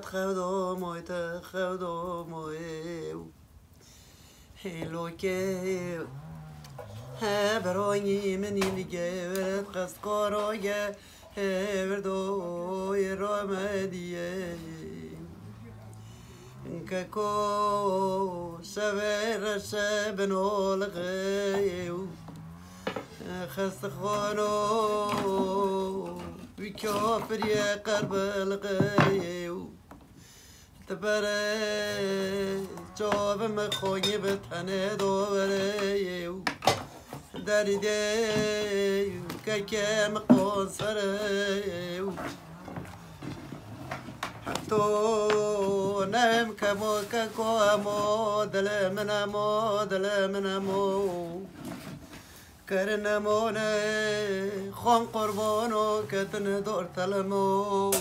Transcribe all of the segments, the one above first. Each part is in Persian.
خودموی تخودموی هلوكي هبروني من يلقى ورد قسقروية هبردو يرمدية كاكو سبر سبنو الغيو خستخونو بكوفر يا قرب الغيو تبري جواب مخوني بتحني دوري داري دي كاكام قصري حتو نام كمو كاكو امو دلمنامو كرنموني خون قربانو كتن دور تلمو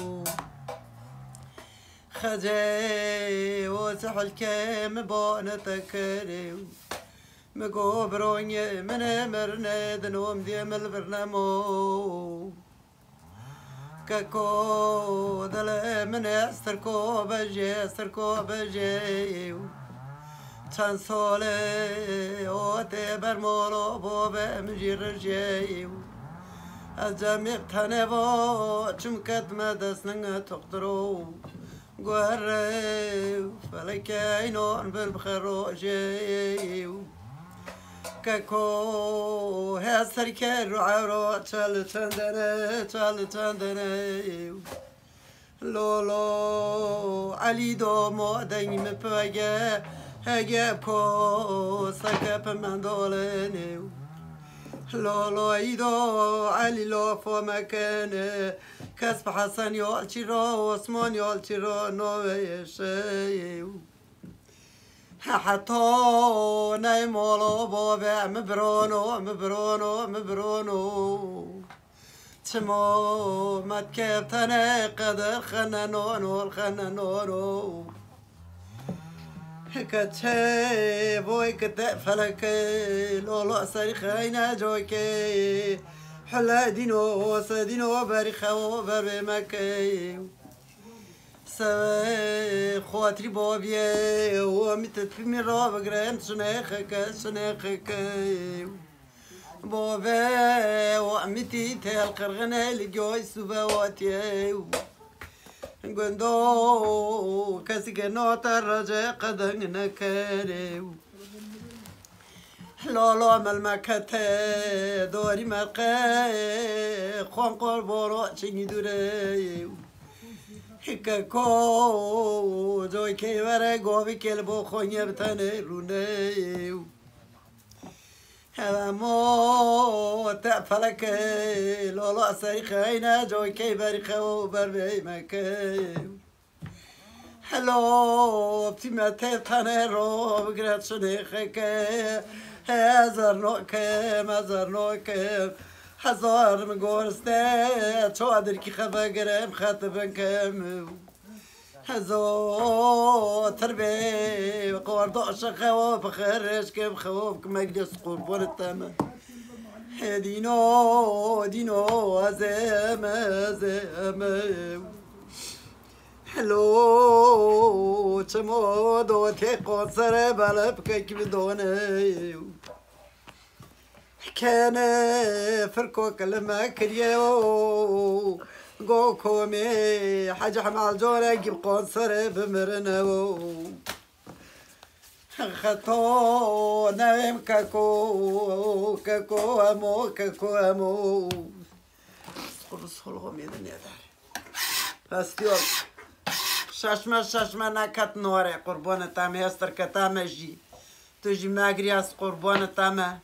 خجي وسحل كم بانتكري مقو بروني من مرند نوم ديم البرنامو كاكو دل من استركو بجي چند ساله آته بر مالو بابه مجیر جیو از جمعی تنه و چم کدم دست نگه تقدرو گوهره فلک اینان بر بخرو جیو ککو هستر که رو عورا چل چندنه لولو علی دو مادنی مپگه هجاب كو سكب من دولني لولو عيدو علي لو فو مكانه كسب حسن يالشيرو عثمان يالشيرو نويشي حتى نايمولو بابا مبرونو تمو متكبتني قدر خنانونو كتشي بوي كتاء فلكي لولو سريخينا جوكي حلا دينو سدينو باريخو بربي مكي سوي خواتري بوبي ومتت في ميرو بقرين شنيخك بوبي وعمتي تالقرغنا لجوي سبواتي قندو كسكنو ترجع قدن نكريو لولو ملمكته دوري ملقي خون قربورو چني دوريو هكاكو جوي كي ورا غوبي كلبو خوني بتاني رونيو مو تفلك لولو سريخينا جوي كي بريخو بربي مكي هلو بتيمتي تانيرو بقرات شنيخك هزار نوكم هزار مقورستا شو عدركي خفا قرام خاتبن كم هزو تربي بقوار دوش خوف خرج كم خوف مجلس قربان التمام دينو أزم هلو تمو دوتي قصر بلب كيك بدوني كان فركو كلمة كريو قو كومي حاجة مع الجورة جيب قصر بمرنو خطو نايم كاكو امو صلغم يدن يدار فاستيول شاشما نكت نوري قربان تامي استر كتامي جي تجي ماغري اس قربان تامي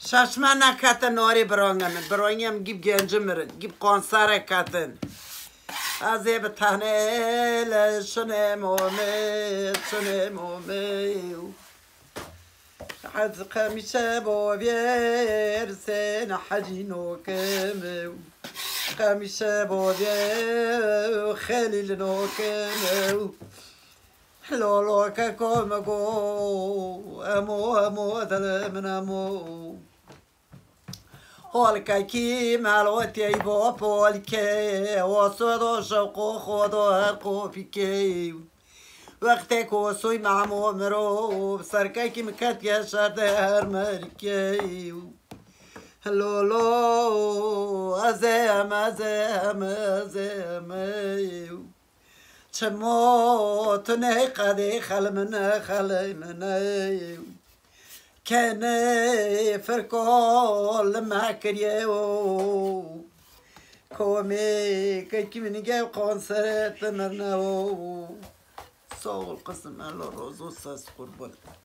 شاشما نكت نوري برونغم جيب جنجمرن جيب قنصاري كاتن ازي بتهنيل شنو مومي حد قميصة بوبير سين حجينو كمو قميصة بوبير خليل نو كمو لولو كاكو امو دل من امو هالكاكي مالوتي بوبولكي وصدو شوقو خودو هرقو فيكي وقتك وصوي مع مؤمرو بسركاكي مكات يا شردار مركي لولو أزام أزام أزام تموت نقدي خل من خل من كان فركول ما كريو كومي كي من جاي قنصرت منو صول قسم على الرز وساس قربان